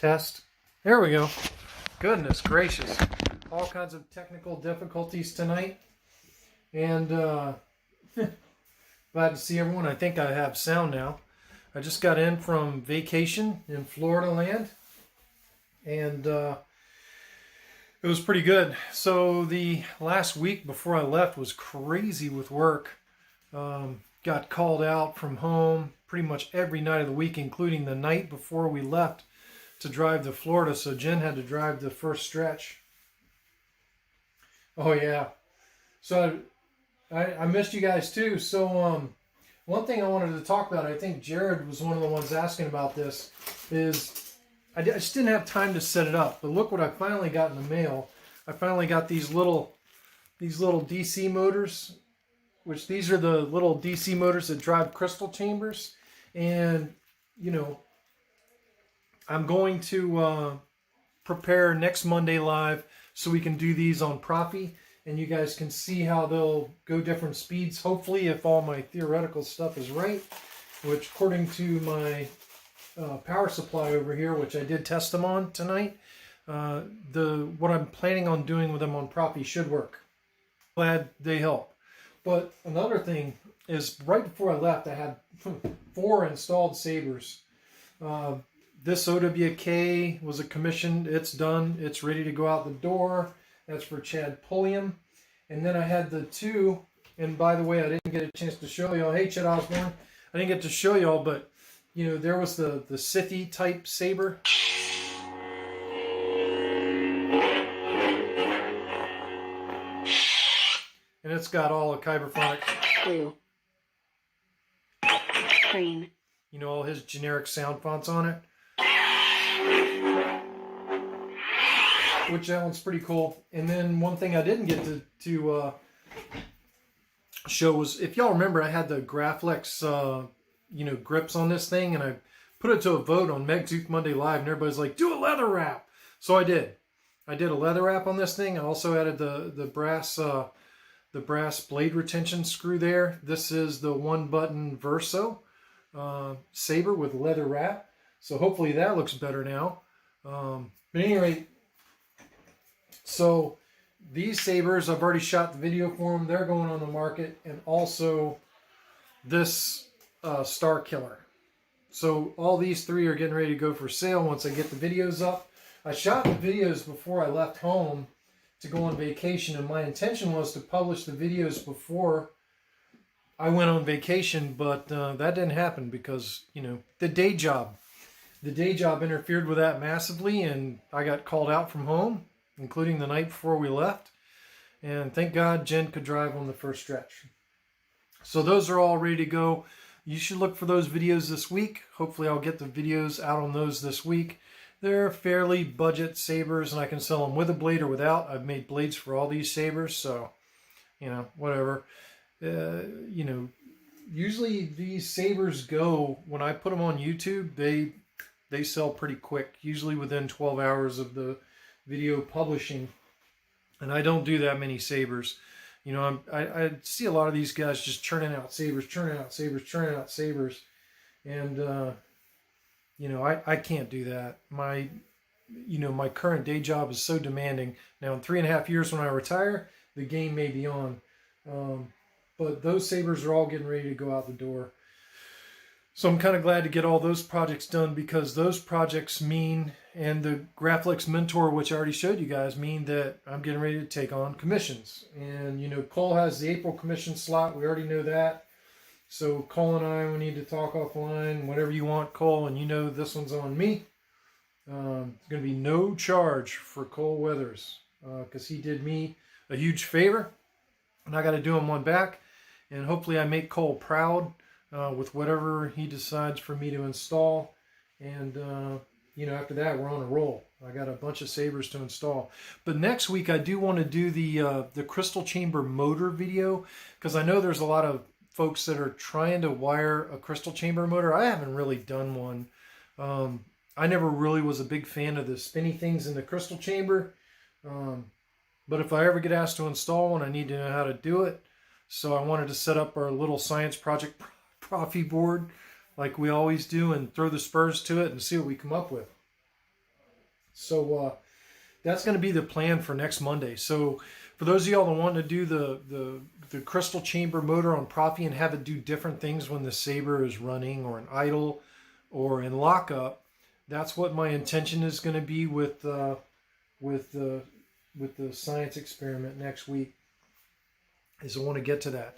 Test. There we go. Goodness gracious. All kinds of technical difficulties tonight. And glad to see everyone. I think I have sound now. I just got in from vacation in Florida land. And it was pretty good. So the last week before I left was crazy with work. Got called out from home pretty much every night of the week, including the night before we left to drive to Florida. So Jen had to drive the first stretch. Oh yeah. So I missed you guys too. So one thing I wanted to talk about, I think Jared was one of the ones asking about this, is I just didn't have time to set it up. But look what I finally got in the mail. I finally got these little DC motors, which these are the little DC motors that drive crystal chambers. And, you know, I'm going to prepare next Monday live so we can do these on Proffie. And you guys can see how they'll go different speeds, hopefully, if all my theoretical stuff is right. Which, according to my power supply over here, which I did test them on tonight, what I'm planning on doing with them on Proffie should work. Glad they help. But another thing is, right before I left, I had 4 installed Sabers. This OWK was a commission. It's done. It's ready to go out the door. That's for Chad Pulliam. And then I had the 2, and by the way, I didn't get a chance to show y'all. Hey, Chad Osborne. I didn't get to show y'all, but, you know, there was the Scythy type saber. And it's got all the Kyberphonics. Blue. Green. You know, all his generic sound fonts on it. Which that one's pretty cool. And then one thing I didn't get to show was, if y'all remember, I had the Graflex, you know, grips on this thing, and I put it to a vote on Megtooth Monday Live, and everybody's like, do a leather wrap. So I did. I did a leather wrap on this thing. I also added the brass blade retention screw there. This is the 1-button Verso saber with leather wrap. So hopefully that looks better now. But anyway, so these sabers, I've already shot the video for them. They're going on the market. And also this Star Killer. So all these 3 are getting ready to go for sale once I get the videos up. I shot the videos before I left home to go on vacation, and my intention was to publish the videos before I went on vacation, but that didn't happen because, you know, the day job interfered with that massively, and I got called out from home, including the night before we left. And thank God Jen could drive on the first stretch. So those are all ready to go. You should look for those videos this week. Hopefully I'll get the videos out on those this week. They're fairly budget sabers, and I can sell them with a blade or without. I've made blades for all these sabers, so, you know, whatever. You know, usually these sabers go, when I put them on YouTube, they sell pretty quick, usually within 12 hours of the video publishing. And I don't do that many sabers. You know, I see a lot of these guys just churning out sabers, and you know, I can't do that. My current day job is so demanding. Now, in 3.5 years when I retire, the game may be on. But those sabers are all getting ready to go out the door. So I'm kind of glad to get all those projects done, because those projects mean, and the Graflex Mentor, which I already showed you guys, mean that I'm getting ready to take on commissions. And, you know, Cole has the April commission slot. We already know that. So Cole and I, we need to talk offline, whatever you want, Cole, and you know this one's on me. There's going to be no charge for Cole Weathers, because he did me a huge favor, and I got to do him one back. And hopefully I make Cole proud with whatever he decides for me to install. And, you know, after that, we're on a roll. I got a bunch of sabers to install. But next week, I do want to do the crystal chamber motor video, because I know there's a lot of folks that are trying to wire a crystal chamber motor. I haven't really done one. I never really was a big fan of the spinny things in the crystal chamber. But if I ever get asked to install one, I need to know how to do it. So I wanted to set up our little science project Proffie board like we always do, and throw the spurs to it and see what we come up with. So that's going to be the plan for next Monday. So for those of y'all that want to do the crystal chamber motor on Proffie and have it do different things when the Saber is running or in idle or in lockup, that's what my intention is going to be with the science experiment next week. Is I want to get to that.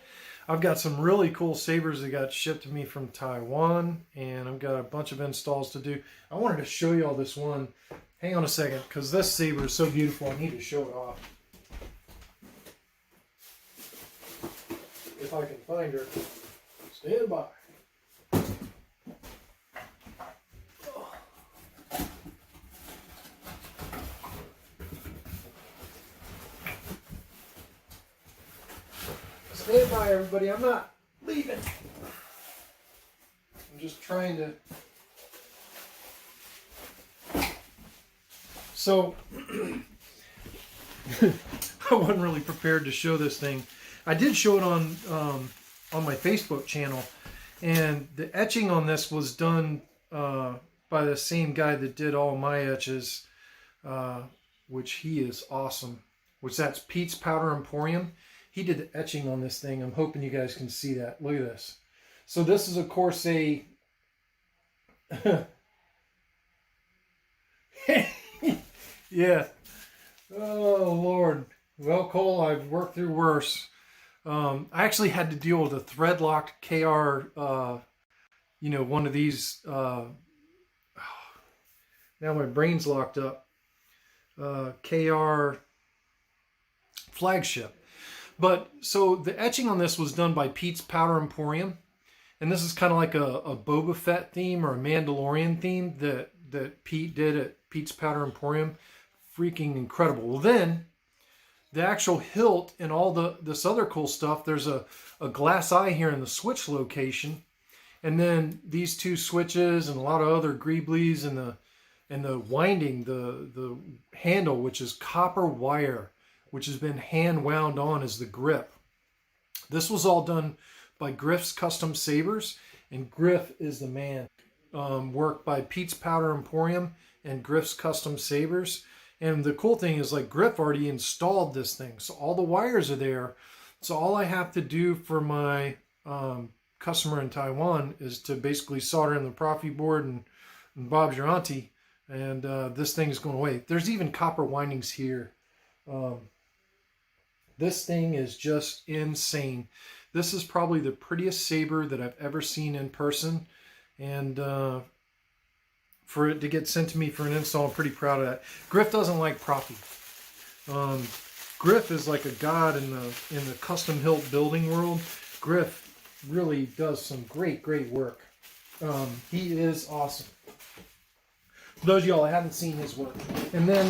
I've got some really cool Sabers that got shipped to me from Taiwan, and I've got a bunch of installs to do. I wanted to show you all this one. Hang on a second, because this Saber is so beautiful. I need to show it off. If I can find her. Stand by. Stand by, everybody. I'm not leaving. I'm just trying to... So, I wasn't really prepared to show this thing. I did show it on my Facebook channel, and the etching on this was done by the same guy that did all my etches, which he is awesome. Which that's Pete's Powder Emporium. He did the etching on this thing. I'm hoping you guys can see that. Look at this. So this is, of course, a... yeah. Oh, Lord. Well, Cole, I've worked through worse. I actually had to deal with a thread-locked KR, one of these... now my brain's locked up. KR flagship. But so the etching on this was done by Pete's Powder Emporium, and this is kind of like a Boba Fett theme or a Mandalorian theme that Pete did at Pete's Powder Emporium. Freaking incredible. Well, then the actual hilt and all this other cool stuff. There's a glass eye here in the switch location, and then these two switches and a lot of other greeblies and the winding, the handle, which is copper wire, which has been hand wound on as the grip. This was all done by Griff's Custom Sabers, and Griff is the man. Work by Pete's Powder Emporium and Griff's Custom Sabers. And the cool thing is, like, Griff already installed this thing, so all the wires are there. So all I have to do for my customer in Taiwan is to basically solder in the Proffie board and Bob's your auntie, and this thing is going away. There's even copper windings here. This thing is just insane. This is probably the prettiest Saber that I've ever seen in person. And for it to get sent to me for an install, I'm pretty proud of that. Griff doesn't like Proffie. Griff is like a god in the custom hilt building world. Griff really does some great work. He is awesome. For those of y'all that haven't seen his work. And then...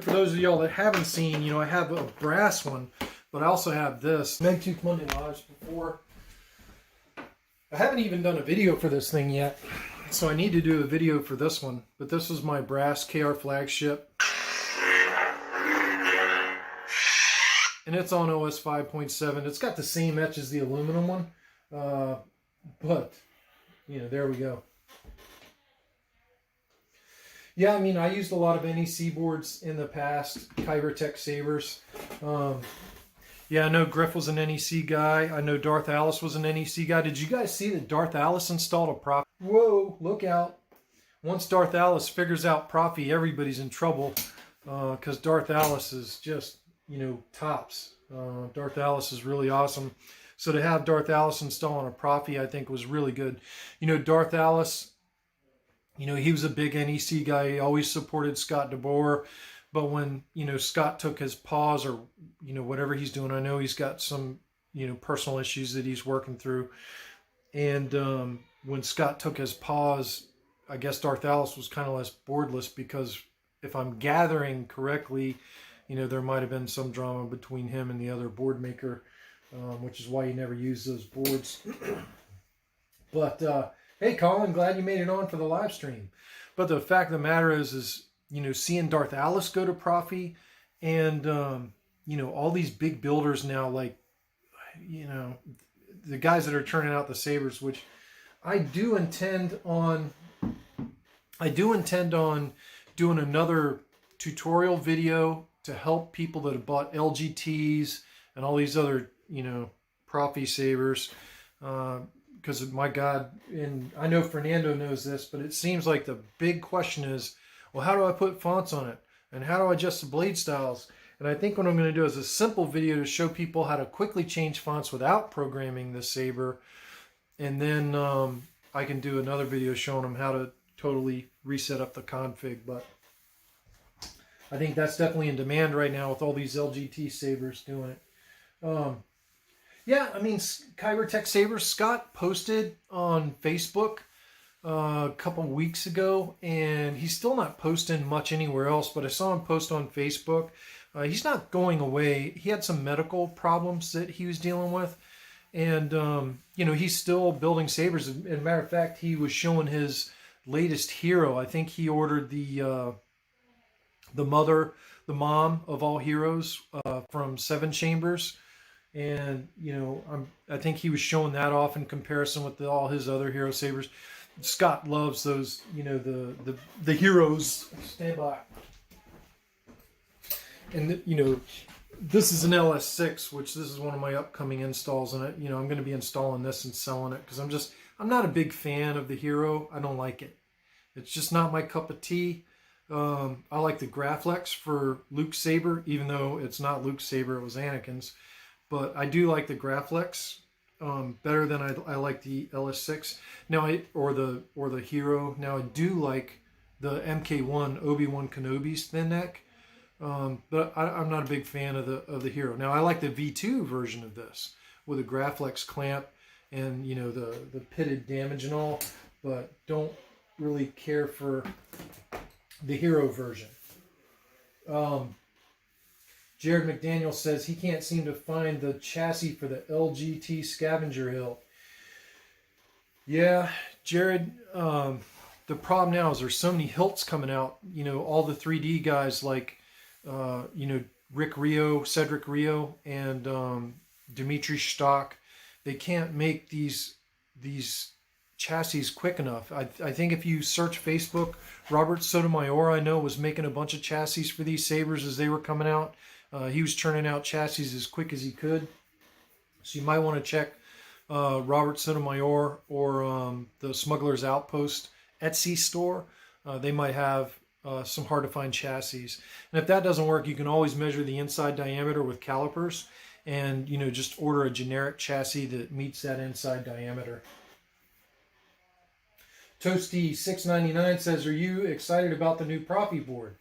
for those of y'all that haven't seen, I have a brass one, but I also have this Megtooth Monday Lives before. I haven't even done a video for this thing yet, so I need to do a video for this one. But this is my brass KR flagship. And it's on OS 5.7. It's got the same etch as the aluminum one, but, there we go. Yeah, I used a lot of NEC boards in the past, Kybertech Sabers. Yeah, I know Griff was an NEC guy. I know Darth Alice was an NEC guy. Did you guys see that Darth Alice installed a Proffie? Whoa, look out. Once Darth Alice figures out Proffie, everybody's in trouble because Darth Alice is just, tops. Darth Alice is really awesome. So to have Darth Alice install on a Proffie, I think was really good. Darth Alice... he was a big NEC guy. He always supported Scott DeBoer. But when, Scott took his pause or, whatever he's doing, I know he's got some, personal issues that he's working through. And when Scott took his pause, I guess Darth Alice was kind of less boardless because if I'm gathering correctly, there might have been some drama between him and the other board maker, which is why he never used those boards. But, hey, Colin, glad you made it on for the live stream. But the fact of the matter is seeing Darth Alice go to Proffie and, all these big builders now, like, the guys that are turning out the Sabers, which I do intend on doing another tutorial video to help people that have bought LGTs and all these other, you know, Proffie sabers. Because my God, and I know Fernando knows this, but it seems like the big question is, well, how do I put fonts on it? And how do I adjust the blade styles? And I think what I'm going to do is a simple video to show people how to quickly change fonts without programming the saber. And then I can do another video showing them how to totally reset up the config. But I think that's definitely in demand right now with all these LGT sabers doing it. Yeah, I mean, Kybertech Sabers, Scott posted on Facebook a couple weeks ago, and he's still not posting much anywhere else, but I saw him post on Facebook. He's not going away. He had some medical problems that he was dealing with, and, you know, he's still building sabers. As a matter of fact, he was showing his latest hero. I think he ordered the mom of all heroes from Seven Chambers. And, you know, I think he was showing that off in comparison with all his other hero sabers. Scott loves those, you know, the heroes. Stand by. And, you know, this is an LS6, which this is one of my upcoming installs. And, you know, I'm going to be installing this and selling it because I'm not a big fan of the hero. I don't like it. It's just not my cup of tea. I like the Graflex for Luke's saber, even though it's not Luke's saber, it was Anakin's. But I do like the Graflex better than I like the LS6 now, or the Hero. Now I do like the MK1 Obi-Wan Kenobi's thin neck, but I'm not a big fan of the Hero. Now I like the V2 version of this with a Graflex clamp and, you know, the pitted damage and all, but don't really care for the Hero version. Jared McDaniel says he can't seem to find the chassis for the LGT Scavenger Hilt. Yeah, Jared, the problem now is there's so many hilts coming out. You know, all the 3D guys like, you know, Rick Rio, Cedric Rio, and Dimitri Stock, they can't make these chassis quick enough. I think if you search Facebook, Robert Sotomayor, I know, was making a bunch of chassis for these sabers as they were coming out. He was churning out chassis as quick as he could. So you might want to check Robert Sotomayor or the Smuggler's Outpost Etsy store. They might have some hard to find chassis. And if that doesn't work, you can always measure the inside diameter with calipers and, you know, just order a generic chassis that meets that inside diameter. Toasty 699 says, are you excited about the new Proffie board?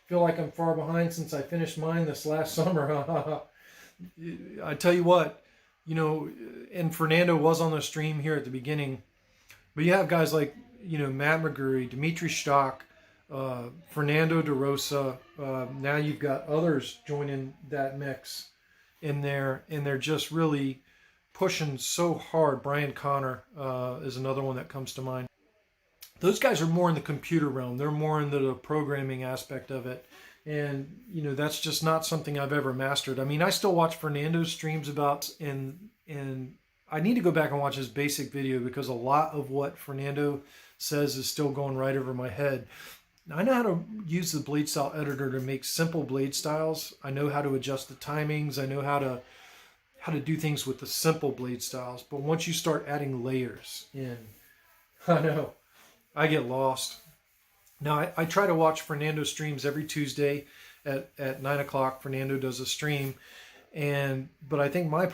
Feel like I'm far behind since I finished mine this last summer. I tell you what, you know, and Fernando was on the stream here at the beginning, but you have guys like, you know, Matt McGurry, Dimitri Stock, Fernando De Rosa. Now you've got others joining that mix in there, and they're just really pushing so hard. Brian Connor is another one that comes to mind. Those guys are more in the computer realm. They're more into the programming aspect of it. And, you know, that's just not something I've ever mastered. I mean, I still watch Fernando's streams about, and I need to go back and watch his basic video because a lot of what Fernando says is still going right over my head. I know how to use the blade style editor to make simple blade styles. I know how to adjust the timings. I know how to do things with the simple blade styles. But once you start adding layers in, I know, I get lost. Now, I try to watch Fernando's streams every Tuesday at 9 o'clock. Fernando does a stream. But I think my